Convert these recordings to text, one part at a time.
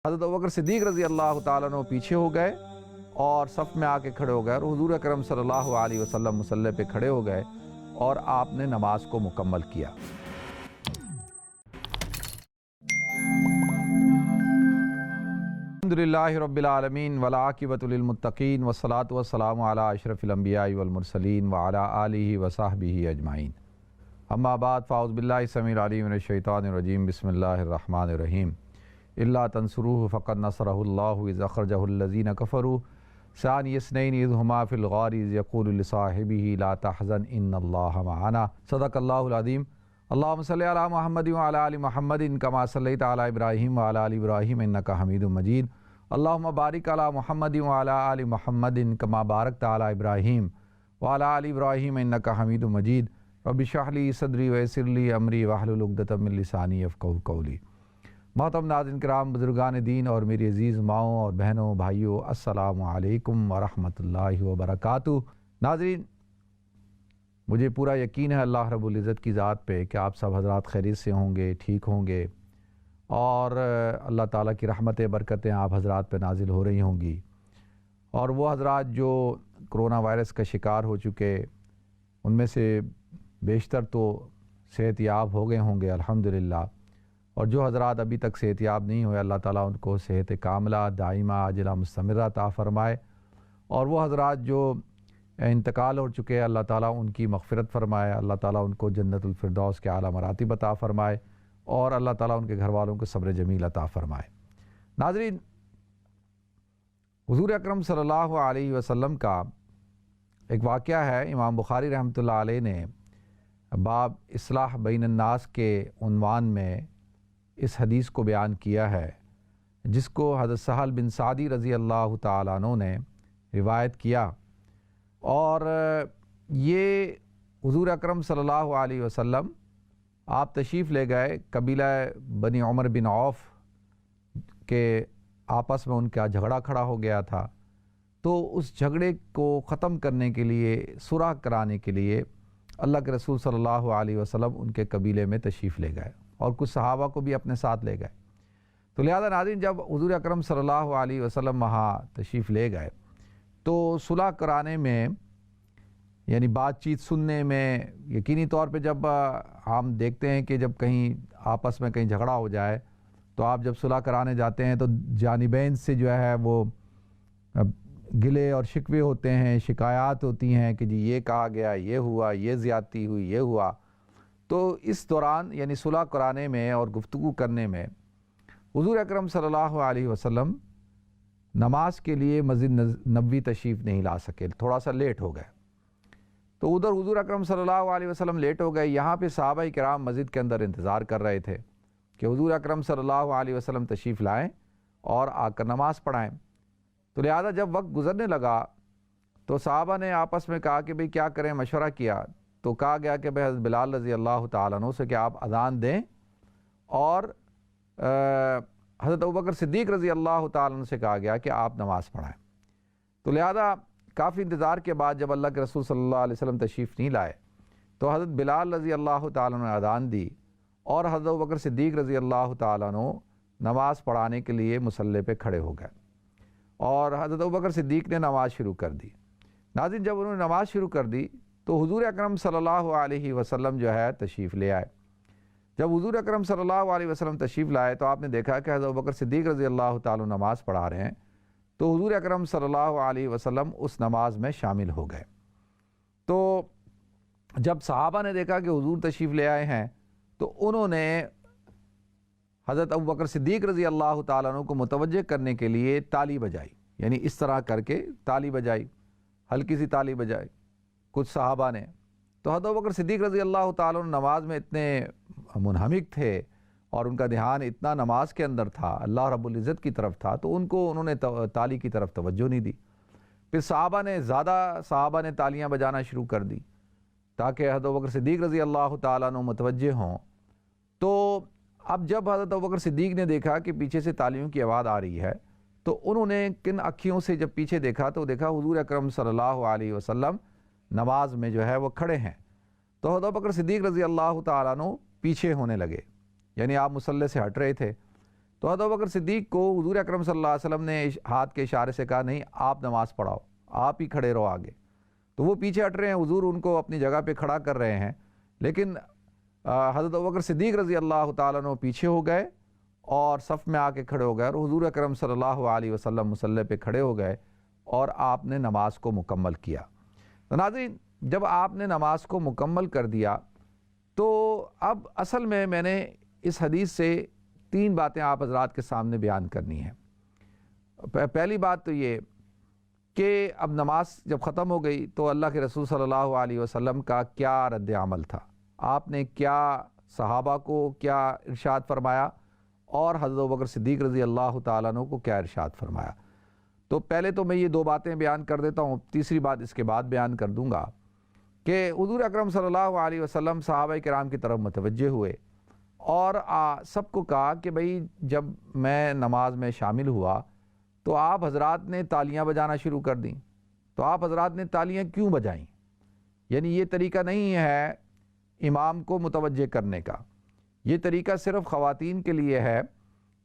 حضرت ابوبکر صدیق رضی اللہ تعالیٰ عنہ پیچھے ہو گئے اور صف میں آ کے کھڑے ہو گئے اور حضور اکرم صلی اللہ علیہ وسلم مصلی پہ کھڑے ہو گئے اور آپ نے نماز کو مکمل کیا۔ الحمدللہ رب العالمین والعاقبۃ للمتقین والصلاۃ والسلام علی اشرف الانبیاء والمرسلین وعلی آلہ وصحبہ اجمعین، اما بعد فاعوذ باللہ السمیع العلیم من الشیطان الرجیم، بسم اللہ الرحمن الرحیم۔ الا تنصروه فقد نصره اللہ اذ اخرجہ الذین کفروا ثانی اثنین اذ ہما فی الغار اذ یقول لصاحبہ لا تحزن ان اللہ معنا، صدق اللہ العظیم۔ اللہم صلی علی محمد وعلی آل محمد کما صلیت علی ابراہیم وعلی آل ابراہیم انک حمید مجید، اللہم بارک علی محمد وعلی آل محمد کما بارکت علی ابراہیم وعلی آل ابراہیم انک حمید مجید، رب اشرح لی صدری ویسر لی امری واحلل عقدۃ من لسانی یفقہوا قولی۔ محترم ناظرین کرام، بزرگان دین اور میری عزیز ماؤں اور بہنوں بھائیوں، السلام علیکم ورحمۃ اللہ وبرکاتہ۔ ناظرین، مجھے پورا یقین ہے اللہ رب العزت کی ذات پہ کہ آپ سب حضرات خیریت سے ہوں گے، ٹھیک ہوں گے، اور اللہ تعالیٰ کی رحمتیں برکتیں آپ حضرات پہ نازل ہو رہی ہوں گی۔ اور وہ حضرات جو کرونا وائرس کا شکار ہو چکے، ان میں سے بیشتر تو صحت یاب ہو گئے ہوں گے الحمدللہ، اور جو حضرات ابھی تک صحت یاب نہیں ہوئے، اللہ تعالیٰ ان کو صحت کاملہ دائمہ عاجلہ مستمرہ عطا فرمائے، اور وہ حضرات جو انتقال ہو چکے، اللہ تعالیٰ ان کی مغفرت فرمائے، اللہ تعالیٰ ان کو جنت الفردوس کے اعلیٰ مراتب عطا فرمائے، اور اللہ تعالیٰ ان کے گھر والوں کو صبر جمیل عطا فرمائے۔ ناظرین، حضور اکرم صلی اللہ علیہ وسلم کا ایک واقعہ ہے، امام بخاری رحمۃ اللہ علیہ نے باب اصلاح بین الناس کے عنوان میں اس حدیث کو بیان کیا ہے، جس کو حضرت سہل بن سعدی رضی اللہ تعالیٰ عنہ نے روایت کیا، اور یہ حضور اکرم صلی اللہ علیہ وسلم آپ تشریف لے گئے، قبیلہ بنی عمر بن عوف کے آپس میں ان کا جھگڑا کھڑا ہو گیا تھا، تو اس جھگڑے کو ختم کرنے کے لیے، صلح کرانے کے لیے اللہ کے رسول صلی اللہ علیہ وسلم ان کے قبیلے میں تشریف لے گئے اور کچھ صحابہ کو بھی اپنے ساتھ لے گئے۔ تو لہذا ناظرین، جب حضور اکرم صلی اللہ علیہ وسلم وہاں تشریف لے گئے تو صلح کرانے میں، یعنی بات چیت سننے میں، یقینی طور پہ جب ہم دیکھتے ہیں کہ جب کہیں آپس میں کہیں جھگڑا ہو جائے تو آپ جب صلح کرانے جاتے ہیں تو جانبین سے جو ہے وہ گلے اور شکوے ہوتے ہیں، شکایات ہوتی ہیں کہ جی یہ کہا گیا، یہ ہوا، یہ زیادتی ہوئی، یہ ہوا۔ تو اس دوران یعنی صلح کرانے میں اور گفتگو کرنے میں حضور اکرم صلی اللہ علیہ وسلم نماز کے لیے مسجد نبوی تشریف نہیں لا سکے، تھوڑا سا لیٹ ہو گئے۔ تو ادھر حضور اکرم صلی اللہ علیہ وسلم لیٹ ہو گئے، یہاں پہ صحابہ کرام مسجد کے اندر انتظار کر رہے تھے کہ حضور اکرم صلی اللہ علیہ وسلم تشریف لائیں اور آ کر نماز پڑھائیں۔ تو لہذا جب وقت گزرنے لگا تو صحابہ نے آپس میں کہا کہ بھئی کیا کریں، مشورہ کیا، تو کہا گیا کہ بھئی حضرت بلال رضی اللہ تعالیٰ عنہ سے کہ آپ اذان دیں، اور حضرت ابوبکر صدیق رضی اللہ تعالیٰ عنہ سے کہا گیا کہ آپ نماز پڑھائیں۔ تو لہذا کافی انتظار کے بعد جب اللہ کے رسول صلی اللہ علیہ وسلم تشریف نہیں لائے تو حضرت بلال رضی اللہ تعالیٰ عنہ نے اذان دی، اور حضرت ابوبکر صدیق رضی اللہ تعالیٰ عنہ نماز پڑھانے کے لیے مصلی پہ کھڑے ہو گئے، اور حضرت ابوبکر صدیق نے نماز شروع کر دی۔ ناظرین، جب انہوں نے نماز شروع کر دی تو حضور اکرم صلی اللہ علیہ وسلم جو ہے تشریف لے آئے۔ جب حضور اکرم صلی اللہ علیہ وسلم تشریف لائے تو آپ نے دیکھا کہ حضرت ابوبکر صدیق رضی اللہ تعالیٰ نماز پڑھا رہے ہیں، تو حضور اکرم صلی اللہ علیہ وسلم اس نماز میں شامل ہو گئے۔ تو جب صحابہ نے دیکھا کہ حضور تشریف لے آئے ہیں تو انہوں نے حضرت ابوبکر صدیق رضی اللہ تعالیٰ عنہ کو متوجہ کرنے کے لیے تالی بجائی، یعنی اس طرح کر کے تالی بجائی، ہلکی سی تالی بجائی کچھ صحابہ نے۔ تو حضرت ابوبکر صدیق رضی اللہ تعالیٰ عنہ نماز میں اتنے منہمک تھے اور ان کا دھیان اتنا نماز کے اندر تھا، اللہ رب العزت کی طرف تھا، تو انہوں نے تالی کی طرف توجہ نہیں دی۔ پھر صحابہ نے تالیاں بجانا شروع کر دی تاکہ حضرت ابوبکر صدیق رضی اللہ تعالیٰ عنہ متوجہ ہوں۔ تو اب جب حضرت ابوبکر صدیق نے دیکھا کہ پیچھے سے تالیوں کی آواز آ رہی ہے تو انہوں نے کن اکھیوں سے جب پیچھے دیکھا تو دیکھا حضور اکرم صلی اللہ علیہ وسلم نماز میں جو ہے وہ کھڑے ہیں۔ تو حضرت ابوبکر صدیق رضی اللہ تعالیٰ عنہ پیچھے ہونے لگے، یعنی آپ مصلی سے ہٹ رہے تھے، تو حضرت ابوبکر صدیق کو حضور اکرم صلی اللہ علیہ وسلم نے ہاتھ کے اشارے سے کہا نہیں آپ نماز پڑھاؤ، آپ ہی کھڑے رہو آگے. تو وہ پیچھے ہٹ رہے ہیں، حضور ان کو اپنی جگہ پہ کھڑا کر رہے ہیں، لیکن حضرت ابوبکر صدیق رضی اللہ تعالیٰ عنہ پیچھے ہو گئے اور صف میں آ کے کھڑے ہو گئے، اور حضور اکرم صلی اللہ علیہ وسلم مصلی پہ کھڑے ہو گئے اور آپ نے نماز کو مکمل کیا. تو ناظرین، جب آپ نے نماز کو مکمل کر دیا تو اب اصل میں نے اس حدیث سے 3 باتیں آپ حضرات کے سامنے بیان کرنی ہیں. پہلی بات تو یہ کہ اب نماز جب ختم ہو گئی تو اللہ کے رسول صلی اللہ علیہ وسلم کا کیا رد عمل تھا، آپ نے کیا صحابہ کو کیا ارشاد فرمایا اور حضرت ابوبکر صدیق رضی اللہ تعالیٰ عنہ کو کیا ارشاد فرمایا. تو پہلے تو میں یہ 2 باتیں بیان کر دیتا ہوں، تیسری بات اس کے بعد بیان کر دوں گا کہ حضور اکرم صلی اللہ علیہ وسلم صحابہ کرام کی طرف متوجہ ہوئے اور سب کو کہا کہ بھئی جب میں نماز میں شامل ہوا تو آپ حضرات نے تالیاں بجانا شروع کر دیں. تو آپ حضرات نے تالیاں کیوں بجائیں؟ یعنی یہ طریقہ نہیں ہے امام کو متوجہ کرنے کا، یہ طریقہ صرف خواتین کے لیے ہے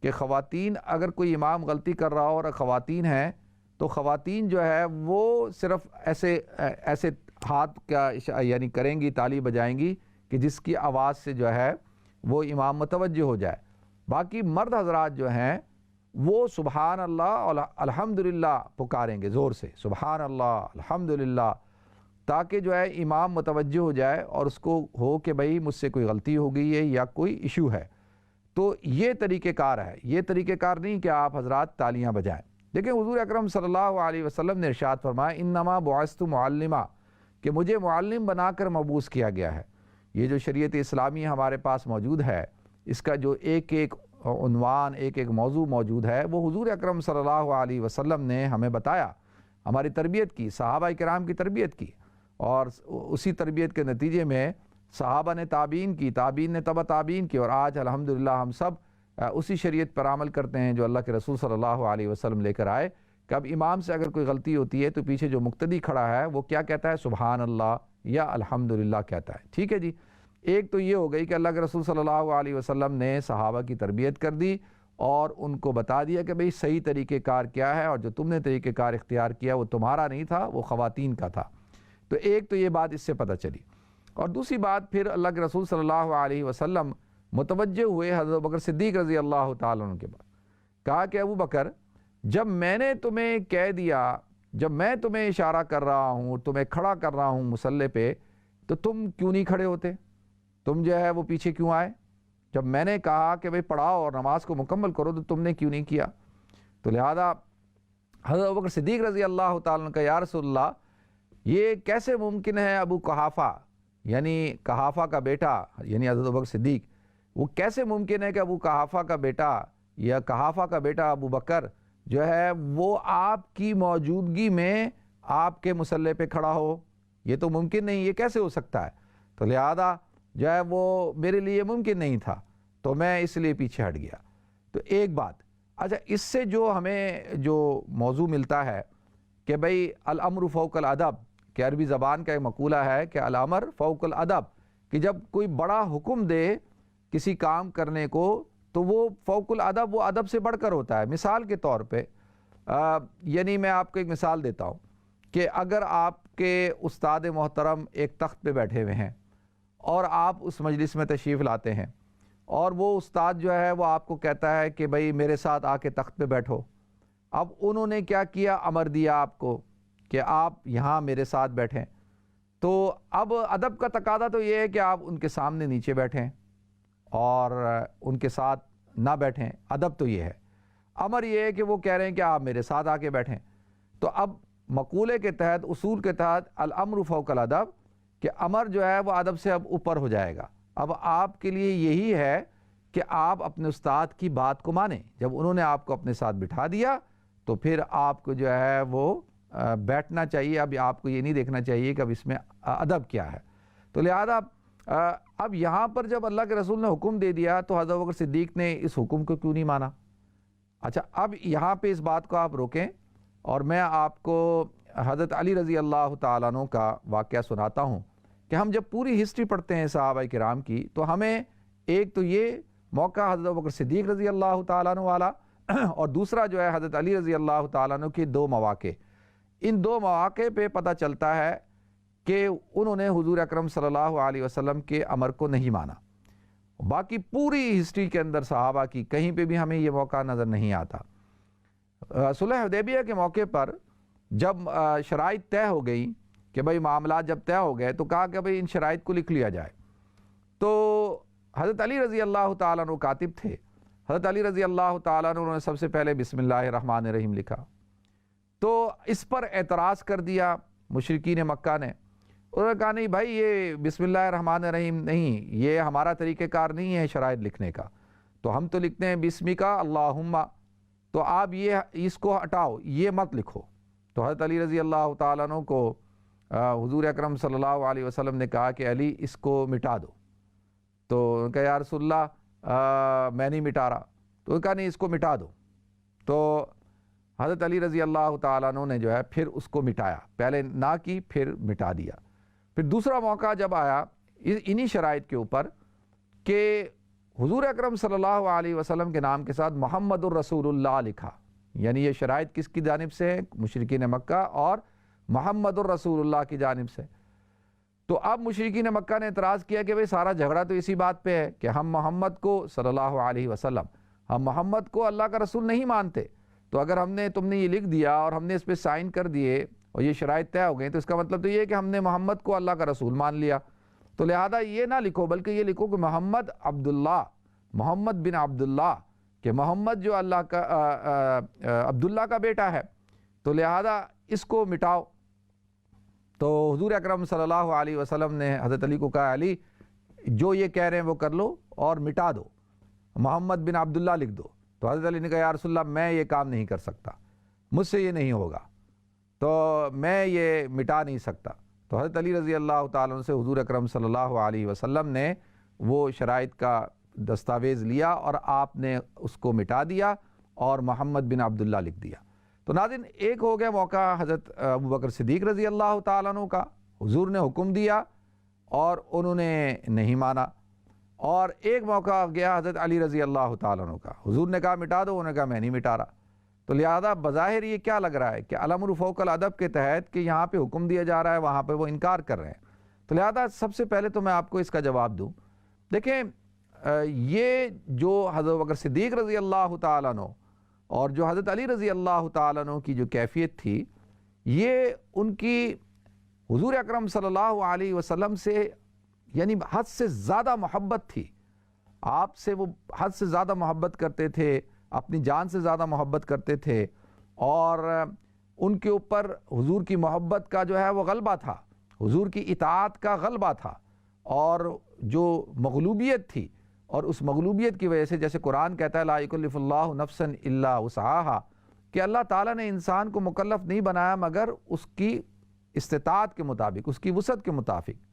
کہ خواتین اگر کوئی امام غلطی کر رہا ہو اور خواتین ہیں تو خواتین جو ہے وہ صرف ایسے ہاتھ کا یعنی کریں گی، تالی بجائیں گی کہ جس کی آواز سے جو ہے وہ امام متوجہ ہو جائے. باقی مرد حضرات جو ہیں وہ سبحان اللہ اور الحمدللہ پکاریں گے زور سے، سبحان اللہ الحمدللہ، تاکہ جو ہے امام متوجہ ہو جائے اور اس کو ہو کہ بھئی مجھ سے کوئی غلطی ہو گئی ہے یا کوئی ایشو ہے. تو یہ طریقہ کار ہے، یہ طریقہ کار نہیں کہ آپ حضرات تالیاں بجائیں. لیکن حضور اکرم صلی اللہ علیہ وسلم نے ارشاد فرمایا انما بعثت معلما، کہ مجھے معلم بنا کر مبعوث کیا گیا ہے. یہ جو شریعت اسلامی ہمارے پاس موجود ہے، اس کا جو ایک ایک عنوان، ایک ایک موضوع موجود ہے، وہ حضور اکرم صلی اللہ علیہ وسلم نے ہمیں بتایا، ہماری تربیت کی، صحابہ کرام کی تربیت کی، اور اسی تربیت کے نتیجے میں صحابہ نے تابعین کی، تابعین نے تبع تابعین کی، اور آج الحمدللہ ہم سب اسی شریعت پر عمل کرتے ہیں جو اللہ کے رسول صلی اللہ علیہ وسلم لے کر آئے. کہ اب امام سے اگر کوئی غلطی ہوتی ہے تو پیچھے جو مقتدی کھڑا ہے وہ کیا کہتا ہے؟ سبحان اللہ یا الحمدللہ کہتا ہے. ٹھیک ہے جی. ایک تو یہ ہو گئی کہ اللہ کے رسول صلی اللہ علیہ وسلم نے صحابہ کی تربیت کر دی اور ان کو بتا دیا کہ بھئی صحیح طریقہ کار کیا ہے، اور جو تم نے طریقہ کار اختیار کیا وہ تمہارا نہیں تھا، وہ خواتین کا تھا. تو ایک تو یہ بات اس سے پتہ چلی. اور دوسری بات پھر اللہ کے رسول صلی اللہ علیہ وسلم متوجہ ہوئے حضرت ابوبکر صدیق رضی اللہ تعالیٰ عنہ کے بعد، کہا کہ ابو بکر جب میں نے تمہیں کہہ دیا، جب میں تمہیں اشارہ کر رہا ہوں، تمہیں کھڑا کر رہا ہوں مصلی پہ، تو تم کیوں نہیں کھڑے ہوتے؟ تم جو ہے وہ پیچھے کیوں آئے؟ جب میں نے کہا کہ بھئی پڑھاؤ اور نماز کو مکمل کرو تو تم نے کیوں نہیں کیا؟ تو لہذا حضرت ابوبکر صدیق رضی اللہ تعالیٰ عنہ کا یا رسول اللہ یہ کیسے ممکن ہے؟ ابو قحافہ یعنی قحافہ کا بیٹا یعنی حضرت ابوبکر صدیق، وہ کیسے ممکن ہے کہ ابو قحافہ کا بیٹا یا قحافہ کا بیٹا ابو بکر جو ہے وہ آپ کی موجودگی میں آپ کے مصلی پہ کھڑا ہو؟ یہ تو ممکن نہیں، یہ کیسے ہو سکتا ہے؟ تو لہذا جو ہے وہ میرے لیے ممکن نہیں تھا، تو میں اس لیے پیچھے ہٹ گیا. تو ایک بات. اچھا، اس سے جو ہمیں جو موضوع ملتا ہے کہ بھئی الامر فوق الادب، کہ عربی زبان کا ایک مقولہ ہے کہ الامر فوق الادب، کہ جب کوئی بڑا حکم دے کسی کام کرنے کو تو وہ فوق الادب، وہ ادب سے بڑھ کر ہوتا ہے. مثال کے طور پہ یعنی میں آپ کو ایک مثال دیتا ہوں کہ اگر آپ کے استاد محترم ایک تخت پہ بیٹھے ہوئے ہیں اور آپ اس مجلس میں تشریف لاتے ہیں اور وہ استاد جو ہے وہ آپ کو کہتا ہے کہ بھئی میرے ساتھ آ کے تخت پہ بیٹھو. اب انہوں نے کیا کیا؟ امر دیا آپ کو کہ آپ یہاں میرے ساتھ بیٹھیں. تو اب ادب کا تقاضا تو یہ ہے کہ آپ ان کے سامنے نیچے بیٹھیں اور ان کے ساتھ نہ بیٹھیں. ادب تو یہ ہے. امر یہ ہے کہ وہ کہہ رہے ہیں کہ آپ میرے ساتھ آ کے بیٹھیں. تو اب مقولے کے تحت، اصول کے تحت الامر فوق الادب، کہ امر جو ہے وہ ادب سے اب اوپر ہو جائے گا. اب آپ کے لیے یہی ہے کہ آپ اپنے استاد کی بات کو مانیں. جب انہوں نے آپ کو اپنے ساتھ بٹھا دیا تو پھر آپ کو جو ہے وہ بیٹھنا چاہیے. اب آپ کو یہ نہیں دیکھنا چاہیے کہ اب اس میں ادب کیا ہے. تو لہذا اب یہاں پر جب اللہ کے رسول نے حکم دے دیا تو حضرت ابوبکر صدیق نے اس حکم کو کیوں نہیں مانا؟ اچھا، اب یہاں پہ اس بات کو آپ روکیں اور میں آپ کو حضرت علی رضی اللہ تعالیٰ عنہ کا واقعہ سناتا ہوں کہ ہم جب پوری ہسٹری پڑھتے ہیں صحابہ کرام کی تو ہمیں ایک تو یہ موقع حضرت ابوبکر صدیق رضی اللہ تعالیٰ عنہ والا اور دوسرا جو ہے حضرت علی رضی اللہ تعالیٰ عنہ کے 2 مواقع. ان 2 مواقع پہ پتہ چلتا ہے کہ انہوں نے حضور اکرم صلی اللہ علیہ وسلم کے امر کو نہیں مانا. باقی پوری ہسٹری کے اندر صحابہ کی کہیں پہ بھی ہمیں یہ موقع نظر نہیں آتا. صلح حدیبیہ کے موقع پر جب شرائط طے ہو گئی کہ بھئی معاملات جب طے ہو گئے تو کہا کہ بھئی ان شرائط کو لکھ لیا جائے. تو حضرت علی رضی اللہ تعالیٰ عنہ کاتب تھے. حضرت علی رضی اللہ تعالیٰ عنہ نے سب سے پہلے بسم اللہ الرحمن الرحیم لکھا. تو اس پر اعتراض کر دیا مشرکین مکہ نے. انہوں نے کہا نہیں بھائی یہ بسم اللہ الرحمن الرحیم نہیں، یہ ہمارا طریقہ کار نہیں ہے شرائط لکھنے کا، تو ہم تو لکھتے ہیں بسمی کا اللہم، تو آپ یہ اس کو ہٹاؤ، یہ مت لکھو. تو حضرت علی رضی اللہ تعالیٰ عنہ کو حضور اکرم صلی اللہ علیہ وسلم نے کہا کہ علی اس کو مٹا دو. تو ان کا یا رسول اللہ میں نہیں مٹا رہا. تو ان کا نہیں اس کو مٹا دو. تو حضرت علی رضی اللہ تعالیٰ عنہ نے جو ہے پھر اس کو مٹایا، پہلے نہ کی پھر مٹا دیا. پھر دوسرا موقع جب آیا انہی شرائط کے اوپر کہ حضور اکرم صلی اللہ علیہ وسلم کے نام کے ساتھ محمد الرسول اللہ لکھا، یعنی یہ شرائط کس کی جانب سے ہے؟ مشرکین مکہ اور محمد الرسول اللہ کی جانب سے. تو اب مشرکین مکہ نے اعتراض کیا کہ بھئی سارا جھگڑا تو اسی بات پہ ہے کہ ہم محمد کو صلی اللہ علیہ وسلم، ہم محمد کو اللہ کا رسول نہیں مانتے. تو اگر تم نے یہ لکھ دیا اور ہم نے اس پہ سائن کر دیے اور یہ شرائط طے ہو گئی تو اس کا مطلب تو یہ ہے کہ ہم نے محمد کو اللہ کا رسول مان لیا. تو لہذا یہ نہ لکھو بلکہ یہ لکھو کہ محمد عبداللہ، محمد بن عبداللہ، کہ محمد جو اللہ کا عبداللہ کا بیٹا ہے، تو لہذا اس کو مٹاؤ. تو حضور اکرم صلی اللہ علیہ وسلم نے حضرت علی کو کہا علی جو یہ کہہ رہے ہیں وہ کر لو اور مٹا دو، محمد بن عبداللہ لکھ دو. تو حضرت علی نے کہا یا رسول اللہ میں یہ کام نہیں کر سکتا، مجھ سے یہ نہیں ہوگا، تو میں یہ مٹا نہیں سکتا. تو حضرت علی رضی اللہ تعالیٰ عنہ سے حضور اکرم صلی اللہ علیہ وسلم نے وہ شرائط کا دستاویز لیا اور آپ نے اس کو مٹا دیا اور محمد بن عبداللہ لکھ دیا. تو ناظرین ایک ہو گیا موقع حضرت ابوبکر صدیق رضی اللہ تعالیٰ عنہ کا، حضور نے حکم دیا اور انہوں نے نہیں مانا. اور ایک موقع آ گیا حضرت علی رضی اللہ تعالیٰ عنہ کا، حضور نے کہا مٹا دو، انہوں نے کہا میں نہیں مٹا رہا. تو لہذا بظاہر یہ کیا لگ رہا ہے کہ الامر فوق الادب کے تحت کہ یہاں پہ حکم دیا جا رہا ہے، وہاں پہ وہ انکار کر رہے ہیں. تو لہذا سب سے پہلے تو میں آپ کو اس کا جواب دوں. دیکھیں یہ جو حضرت ابوبکر صدیق رضی اللہ تعالیٰ عنہ اور جو حضرت علی رضی اللہ تعالیٰ عنہ کی جو کیفیت تھی، یہ ان کی حضور اکرم صلی اللہ علیہ وسلم سے یعنی حد سے زیادہ محبت تھی. آپ سے وہ حد سے زیادہ محبت کرتے تھے، اپنی جان سے زیادہ محبت کرتے تھے، اور ان کے اوپر حضور کی محبت کا جو ہے وہ غلبہ تھا، حضور کی اطاعت کا غلبہ تھا، اور جو مغلوبیت تھی، اور اس مغلوبیت کی وجہ سے جیسے قرآن کہتا ہے لا یکلف اللہ نفسا الا وسعہا، کہ اللہ تعالیٰ نے انسان کو مکلف نہیں بنایا مگر اس کی استطاعت کے مطابق، اس کی وسعت کے مطابق.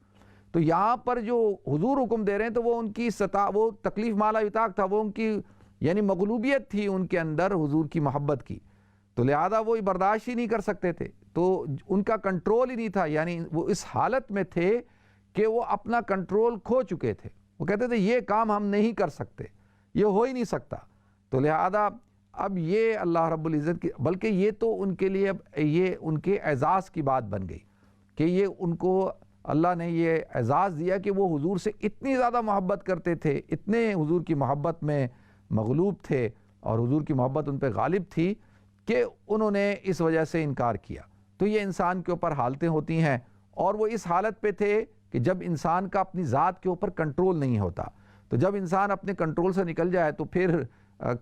تو یہاں پر جو حضور حکم دے رہے ہیں تو وہ ان کی وہ تکلیف مالا اطاعت تھا، وہ ان کی یعنی مغلوبیت تھی ان کے اندر حضور کی محبت کی. تو لہذا وہ برداشت ہی نہیں کر سکتے تھے، تو ان کا کنٹرول ہی نہیں تھا. یعنی وہ اس حالت میں تھے کہ وہ اپنا کنٹرول کھو چکے تھے. وہ کہتے تھے یہ کام ہم نہیں کر سکتے، یہ ہو ہی نہیں سکتا. تو لہذا اب یہ اللہ رب العزت کی، بلکہ یہ تو ان کے لیے یہ ان کے اعزاز کی بات بن گئی کہ یہ ان کو اللہ نے یہ اعزاز دیا کہ وہ حضور سے اتنی زیادہ محبت کرتے تھے، اتنے حضور کی محبت میں مغلوب تھے اور حضور کی محبت ان پہ غالب تھی کہ انہوں نے اس وجہ سے انکار کیا. تو یہ انسان کے اوپر حالتیں ہوتی ہیں، اور وہ اس حالت پہ تھے کہ جب انسان کا اپنی ذات کے اوپر کنٹرول نہیں ہوتا. تو جب انسان اپنے کنٹرول سے نکل جائے تو پھر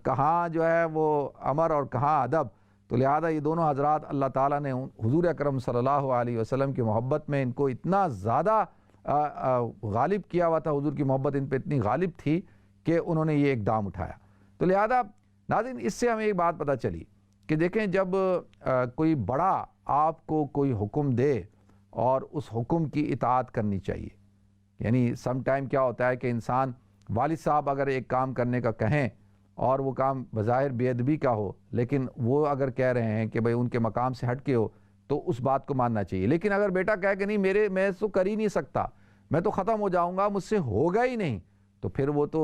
کہاں جو ہے وہ امر اور کہاں ادب. تو لہذا یہ دونوں حضرات اللہ تعالیٰ نے حضور اکرم صلی اللہ علیہ وسلم کی محبت میں ان کو اتنا زیادہ غالب کیا ہوا تھا، حضور کی محبت ان پہ اتنی غالب تھی کہ انہوں نے یہ اقدام اٹھایا. تو لہذا ناظرین اس سے ہمیں ایک بات پتہ چلی کہ دیکھیں جب کوئی بڑا آپ کو کوئی حکم دے اور اس حکم کی اطاعت کرنی چاہیے. یعنی سم ٹائم کیا ہوتا ہے کہ انسان والد صاحب اگر ایک کام کرنے کا کہیں اور وہ کام بظاہر بے ادبی کا ہو، لیکن وہ اگر کہہ رہے ہیں کہ بھئی ان کے مقام سے ہٹ کے ہو تو اس بات کو ماننا چاہیے. لیکن اگر بیٹا کہے کہ نہیں میں تو کر ہی نہیں سکتا، میں تو ختم ہو جاؤں گا، مجھ سے ہوگا ہی نہیں، تو پھر وہ تو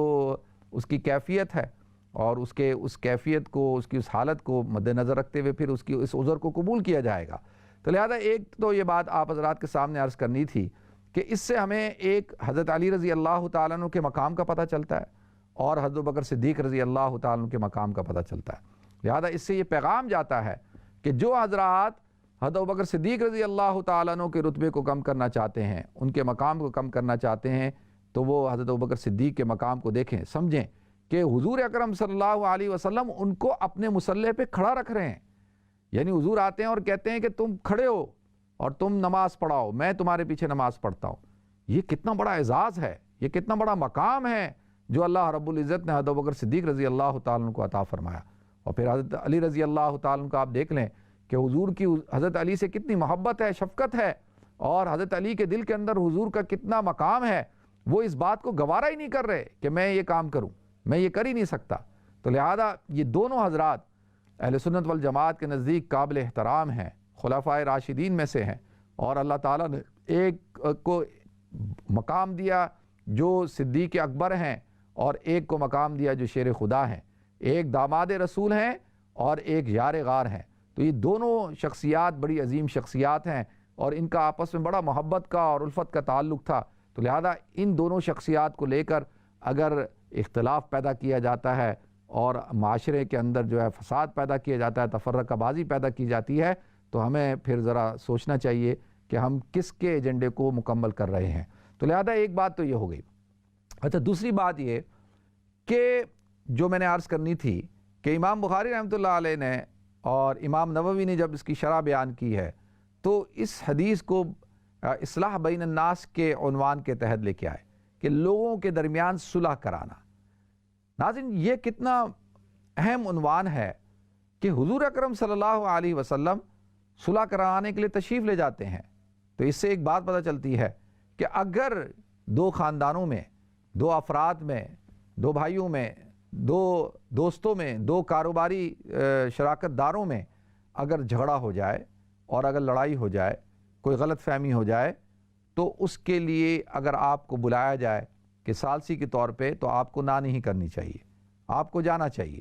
اس کی کیفیت ہے، اور اس کیفیت کو، اس کی اس حالت کو مد نظر رکھتے ہوئے پھر اس عذر کو قبول کیا جائے گا۔ تو لہذا ایک تو یہ بات آپ حضرات کے سامنے عرض کرنی تھی کہ اس سے ہمیں ایک حضرت علی رضی اللہ تعالیٰ عنہ کے مقام کا پتہ چلتا ہے، اور حضرت بکر صدیق رضی اللہ تعالیٰ عنہ کے مقام کا پتہ چلتا ہے۔ لہذا اس سے یہ پیغام جاتا ہے کہ جو حضرات حضرت بکر صدیق رضی اللہ تعالیٰ عنہ کے رتبے کو کم کرنا چاہتے ہیں، ان کے مقام کو کم کرنا چاہتے ہیں، تو وہ حضرت بکر صدیق کے مقام کو دیکھیں، سمجھیں کہ حضور اکرم صلی اللہ علیہ وسلم ان کو اپنے مصلی پہ کھڑا رکھ رہے ہیں۔ یعنی حضور آتے ہیں اور کہتے ہیں کہ تم کھڑے ہو اور تم نماز پڑھاؤ، میں تمہارے پیچھے نماز پڑھتا ہوں۔ یہ کتنا بڑا اعزاز ہے، یہ کتنا بڑا مقام ہے جو اللہ رب العزت نے حضرت بکر صدیق رضی اللہ تعالیٰ عنہ کو عطا فرمایا۔ اور پھر حضرت علی رضی اللہ تعالیٰ عنہ کا آپ دیکھ لیں کہ حضور کی حضرت علی سے کتنی محبت ہے، شفقت ہے، اور حضرت علی کے دل کے اندر حضور کا کتنا مقام ہے، وہ اس بات کو گوارا ہی نہیں کر رہے کہ میں یہ کام کروں، میں یہ کر ہی نہیں سکتا۔ تو لہذا یہ دونوں حضرات اہل سنت والجماعت کے نزدیک قابل احترام ہیں، خلفائے راشدین میں سے ہیں، اور اللہ تعالیٰ نے ایک کو مقام دیا جو صدیق اکبر ہیں، اور ایک کو مقام دیا جو شیر خدا ہیں، ایک داماد رسول ہیں اور ایک یار غار ہیں۔ تو یہ دونوں شخصیات بڑی عظیم شخصیات ہیں، اور ان کا آپس میں بڑا محبت کا اور الفت کا تعلق تھا۔ تو لہذا ان دونوں شخصیات کو لے کر اگر اختلاف پیدا کیا جاتا ہے اور معاشرے کے اندر جو ہے فساد پیدا کیا جاتا ہے، تفرقہ بازی پیدا کی جاتی ہے، تو ہمیں پھر ذرا سوچنا چاہیے کہ ہم کس کے ایجنڈے کو مکمل کر رہے ہیں۔ تو لہذا ایک بات تو یہ ہو گئی۔ اچھا، دوسری بات یہ کہ جو میں نے عرض کرنی تھی کہ امام بخاری رحمۃ اللہ علیہ نے اور امام نووی نے جب اس کی شرح بیان کی ہے تو اس حدیث کو اصلاح بین الناس کے عنوان کے تحت لے کے آئے کہ لوگوں کے درمیان صلح کرانا۔ ناظرین، یہ کتنا اہم عنوان ہے کہ حضور اکرم صلی اللہ علیہ وسلم صلح کرانے کے لیے تشریف لے جاتے ہیں۔ تو اس سے ایک بات پتہ چلتی ہے کہ اگر دو خاندانوں میں، دو افراد میں، دو بھائیوں میں، دو دوستوں میں، دو کاروباری شراکت داروں میں اگر جھگڑا ہو جائے اور اگر لڑائی ہو جائے، کوئی غلط فہمی ہو جائے، تو اس کے لیے اگر آپ کو بلایا جائے کہ ثالثی کے طور پہ، تو آپ کو نہ نہیں کرنی چاہیے، آپ کو جانا چاہیے۔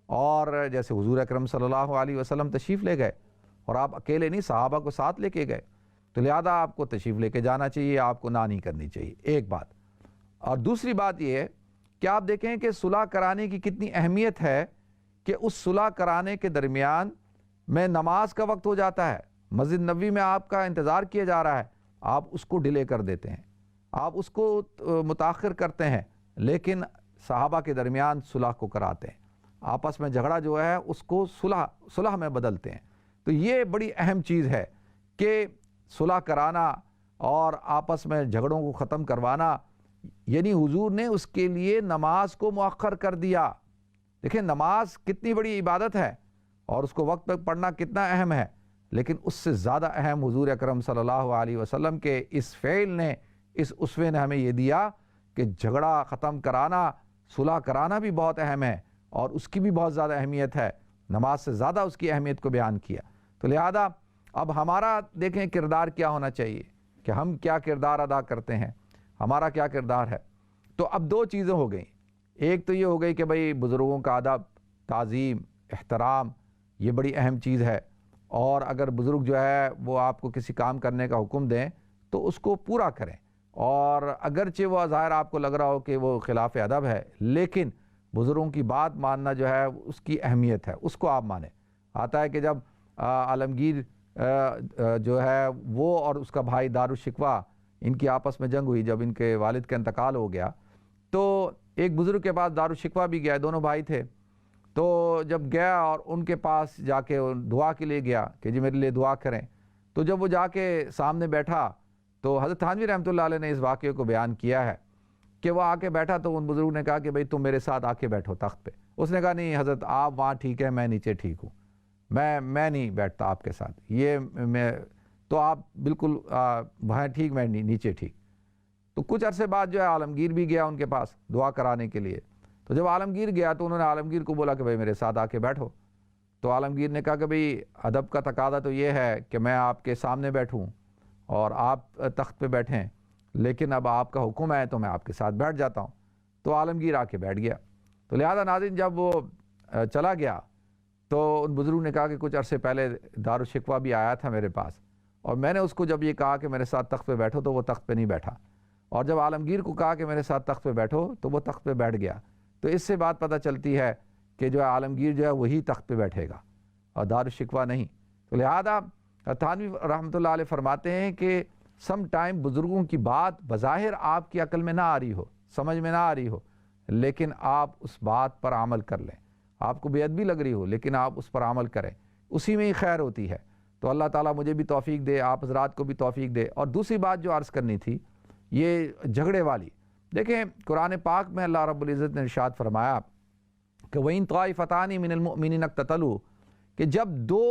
اور جیسے حضور اکرم صلی اللہ علیہ وسلم تشریف لے گئے اور آپ اکیلے نہیں، صحابہ کو ساتھ لے کے گئے، تو لہذا آپ کو تشریف لے کے جانا چاہیے، آپ کو نہ نہیں کرنی چاہیے، ایک بات۔ اور دوسری بات یہ ہے کہ آپ دیکھیں کہ صلح کرانے کی کتنی اہمیت ہے کہ اس صلح کرانے کے درمیان میں نماز کا وقت ہو جاتا ہے، مسجد نبوی میں آپ کا انتظار کیا جا رہا ہے، آپ اس کو ڈیلے کر دیتے ہیں، آپ اس کو متاخر کرتے ہیں، لیکن صحابہ کے درمیان صلح کو کراتے ہیں، آپس میں جھگڑا جو ہے اس کو صلح میں بدلتے ہیں۔ تو یہ بڑی اہم چیز ہے کہ صلح کرانا اور آپس میں جھگڑوں کو ختم کروانا، یعنی حضور نے اس کے لیے نماز کو مؤخر کر دیا۔ دیکھیں نماز کتنی بڑی عبادت ہے اور اس کو وقت پہ پڑھنا کتنا اہم ہے، لیکن اس سے زیادہ اہم حضور اکرم صلی اللہ علیہ وسلم کے اس فعل نے، اس اسوے نے ہمیں یہ دیا کہ جھگڑا ختم کرانا، صلح کرانا بھی بہت اہم ہے، اور اس کی بھی بہت زیادہ اہمیت ہے، نماز سے زیادہ اس کی اہمیت کو بیان کیا۔ تو لہذا اب ہمارا دیکھیں کردار کیا ہونا چاہیے کہ ہم کیا کردار ادا کرتے ہیں، ہمارا کیا کردار ہے۔ تو اب دو چیزیں ہو گئیں، ایک تو یہ ہو گئی کہ بھئی بزرگوں کا ادب، تعظیم، احترام، یہ بڑی اہم چیز ہے، اور اگر بزرگ جو ہے وہ آپ کو کسی کام کرنے کا حکم دیں تو اس کو پورا کریں، اور اگرچہ وہ ظاہر آپ کو لگ رہا ہو کہ وہ خلاف ادب ہے، لیکن بزرگوں کی بات ماننا جو ہے اس کی اہمیت ہے، اس کو آپ مانیں۔ آتا ہے کہ جب عالمگیر جو ہے وہ اور اس کا بھائی دارالشکوہ، ان کی آپس میں جنگ ہوئی، جب ان کے والد کا انتقال ہو گیا تو ایک بزرگ کے پاس دارالشکوہ بھی گیا، دونوں بھائی تھے، تو جب گیا اور ان کے پاس جا کے دعا کے لیے گیا کہ جی میرے لیے دعا کریں، تو جب وہ جا کے سامنے بیٹھا تو حضرت تھانوی رحمۃ اللہ علیہ نے اس واقعے کو بیان کیا ہے کہ وہ آ کے بیٹھا تو ان بزرگ نے کہا کہ بھئی تم میرے ساتھ آ کے بیٹھو تخت پہ۔ اس نے کہا نہیں حضرت، آپ وہاں ٹھیک ہے، میں نیچے ٹھیک ہوں، میں نہیں بیٹھتا آپ کے ساتھ، یہ میں تو آپ بالکل وہاں ٹھیک، میں نیچے ٹھیک۔ تو کچھ عرصے بعد جو ہے عالمگیر بھی گیا ان کے پاس دعا کرانے کے لیے، تو جب عالمگیر گیا تو انہوں نے عالمگیر کو بولا کہ بھئی میرے ساتھ آ کے بیٹھو، تو عالمگیر نے کہا کہ بھئی ادب کا تقاضا تو یہ ہے کہ میں آپ کے سامنے بیٹھوں اور آپ تخت پہ بیٹھیں، لیکن اب آپ کا حکم ہے تو میں آپ کے ساتھ بیٹھ جاتا ہوں۔ تو عالمگیر آ کے بیٹھ گیا۔ تو لہذا ناظرین جب وہ چلا گیا تو ان بزرگوں نے کہا کہ کچھ عرصے پہلے دارالشکوہ بھی آیا تھا میرے پاس، اور میں نے اس کو جب یہ کہا کہ میرے ساتھ تخت پہ بیٹھو تو وہ تخت پہ نہیں بیٹھا، اور جب عالمگیر کو کہا کہ میرے ساتھ تخت پہ بیٹھو تو وہ تخت پہ بیٹھ گیا۔ تو اس سے بات پتہ چلتی ہے کہ جو ہے عالمگیر جو ہے وہی تخت پہ بیٹھے گا اور دارالشکوہ نہیں۔ تو لہذا تھانوی رحمۃ اللہ علیہ فرماتے ہیں کہ سم ٹائم بزرگوں کی بات بظاہر آپ کی عقل میں نہ آ رہی ہو، سمجھ میں نہ آ رہی ہو، لیکن آپ اس بات پر عمل کر لیں۔ آپ کو بے ادبی لگ رہی ہو لیکن آپ اس پر عمل کریں، اسی میں ہی خیر ہوتی ہے۔ تو اللہ تعالیٰ مجھے بھی توفیق دے، آپ حضرات کو بھی توفیق دے۔ اور دوسری بات جو عرض کرنی تھی یہ جھگڑے والی، دیکھیں قرآن پاک میں اللہ رب العزت نے ارشاد فرمایا کہ وَإِن طَائِفَتَانِ مِنَ الْمُؤْمِنِينَ اقْتَتَلُوا، کہ جب دو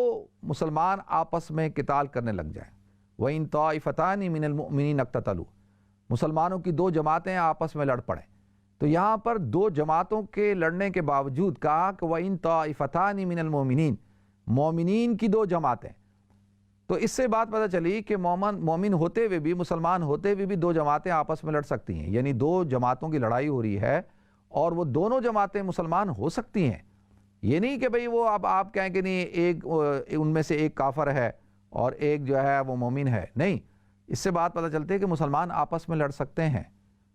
مسلمان آپس میں قتال کرنے لگ جائیں، وَإِن طَائِفَتَانِ مِنَ الْمُؤْمِنِينَ اقْتَتَلُوا، مسلمانوں کی دو جماعتیں آپس میں لڑ پڑیں، تو یہاں پر دو جماعتوں کے لڑنے کے باوجود کہا کہ وَإِن طَائِفَتَانِ مِنَ الْمُؤْمِنِينَ، مومنین کی دو جماعتیں۔ تو اس سے بات پتہ چلی کہ مومن ہوتے ہوئے بھی، مسلمان ہوتے ہوئے بھی دو جماعتیں آپس میں لڑ سکتی ہیں، یعنی دو جماعتوں کی لڑائی ہو رہی ہے اور وہ دونوں جماعتیں مسلمان ہو سکتی ہیں۔ یہ نہیں کہ بھئی وہ اب آپ کہیں کہ نہیں ایک ان میں سے ایک کافر ہے اور ایک جو ہے وہ مومن ہے، نہیں، اس سے بات پتہ چلتی ہے کہ مسلمان آپس میں لڑ سکتے ہیں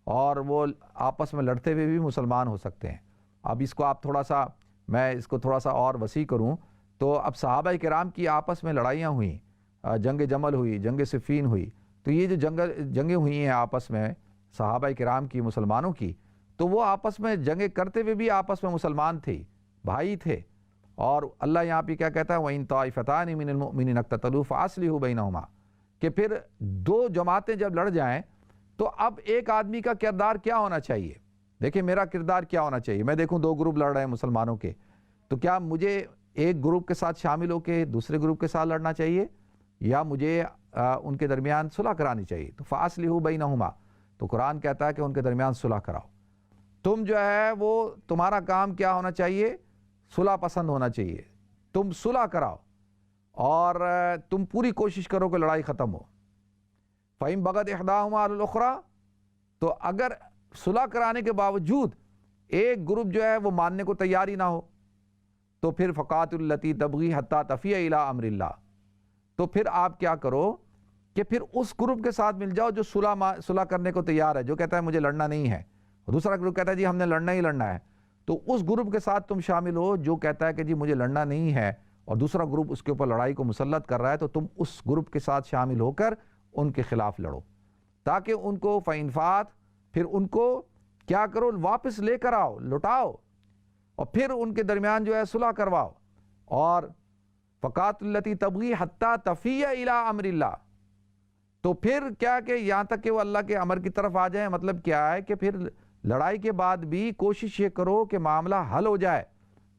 اور وہ آپس میں لڑتے ہوئے بھی مسلمان ہو سکتے ہیں۔ اب اس کو آپ تھوڑا سا، میں اس کو تھوڑا سا اور وسیع کروں تو اب صحابہ کرام کی آپس میں لڑائیاں ہوئیں، جنگ جمل ہوئی، جنگ صفین ہوئی، تو یہ جو جنگیں ہوئی ہیں آپس میں صحابہ کرام کی، مسلمانوں کی، تو وہ آپس میں جنگیں کرتے ہوئے بھی آپس میں مسلمان تھے، بھائی تھے۔ اور اللہ یہاں پہ کیا کہتا ہے وَإِن طَائِفَتَانِ مِنَ الْمُؤْمِنِينَ اقْتَتَلُوا فَأَصْلِحُوا بَيْنَهُمَا، کہ پھر دو جماعتیں جب لڑ جائیں تو اب ایک آدمی کا کردار کیا ہونا چاہیے؟ دیکھیں میرا کردار کیا ہونا چاہیے؟ میں دیکھوں دو گروپ لڑ رہے ہیں مسلمانوں کے، تو کیا مجھے ایک گروپ کے ساتھ شامل ہو کے دوسرے گروپ کے ساتھ لڑنا چاہیے یا مجھے ان کے درمیان صلح کرانی چاہیے؟ تو فَأَصْلِحُوا بَيْنَهُمَا، تو قرآن کہتا ہے کہ ان کے درمیان صلح کراؤ۔ تم جو ہے وہ تمہارا کام کیا ہونا چاہیے؟ صلح پسند ہونا چاہیے، تم صلح کراؤ اور تم پوری کوشش کرو کہ لڑائی ختم ہو۔ فَإِن بَغَتْ إِحْدَاهُمَا عَلَى الْأُخْرَى، تو اگر صلح کرانے کے باوجود ایک گروپ جو ہے وہ ماننے کو تیار ہی نہ ہو تو پھر فَقَاتِلُوا الَّتِي تَبْغِي حَتَّى تَفِيَ إِلَىٰ أَمْرِ اللَّهِ، تو پھر آپ کیا کرو کہ پھر اس گروپ کے ساتھ مل جاؤ جو صلح کرنے کو تیار ہے، جو کہتا ہے مجھے لڑنا نہیں ہے، دوسرا گروپ کہتا ہے جی ہم نے لڑنا ہی لڑنا ہے، تو اس گروپ کے ساتھ تم شامل ہو جو کہتا ہے کہ جی مجھے لڑنا نہیں ہے، اور دوسرا گروپ اس کے اوپر لڑائی کو مسلط کر رہا ہے، تو تم اس گروپ کے ساتھ شامل ہو کر ان کے خلاف لڑو، تاکہ ان کو فَإِنْ، پھر ان کو کیا کرو، واپس لے کر آؤ، لٹاؤ، اور پھر ان کے درمیان جو ہے صلح کرواؤ۔ اور فَقَاتِلُوا الَّتِي تَبْغِي حَتَّى تَفِيَ إِلَىٰ أَمْرِ اللَّهِ، تو پھر کیا کہ یہاں تک کہ وہ اللہ کے امر کی طرف آ جائیں، مطلب کیا ہے کہ پھر لڑائی کے بعد بھی کوشش یہ کرو کہ معاملہ حل ہو جائے،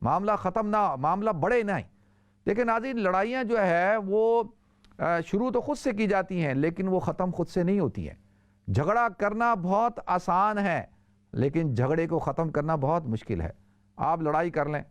معاملہ ختم نہ، معاملہ بڑھے نہیں۔ دیکھیں ناظرین لڑائیاں جو ہے وہ شروع تو خود سے کی جاتی ہیں لیکن وہ ختم خود سے نہیں ہوتی ہیں۔ جھگڑا کرنا بہت آسان ہے لیکن جھگڑے کو ختم کرنا بہت مشکل ہے۔ آپ لڑائی کر لیں،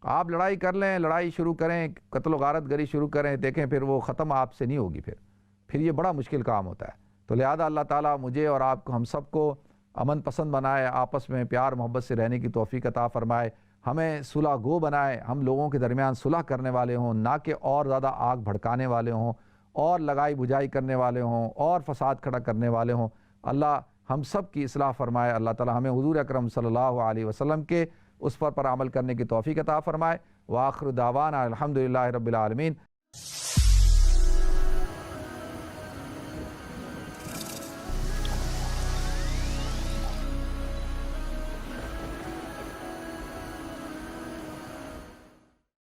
آپ لڑائی کر لیں، لڑائی شروع کریں، قتل و غارت گری شروع کریں، دیکھیں پھر وہ ختم آپ سے نہیں ہوگی، پھر یہ بڑا مشکل کام ہوتا ہے۔ تو لہذا اللہ تعالیٰ مجھے اور آپ کو، ہم سب کو امن پسند بنائے، آپس میں پیار محبت سے رہنے کی توفیق عطا فرمائے، ہمیں صلح گو بنائے، ہم لوگوں کے درمیان صلح کرنے والے ہوں، نہ کہ اور زیادہ آگ بھڑکانے والے ہوں اور لگائی بجھائی کرنے والے ہوں اور فساد کھڑا کرنے والے ہوں۔ اللہ ہم سب کی اصلاح فرمائے، اللہ تعالیٰ ہمیں حضور اکرم صلی اللہ علیہ وسلم کے اس پر عمل کرنے کی توفیق عطا فرمائے۔ وآخر دعوانا الحمدللہ رب العالمین۔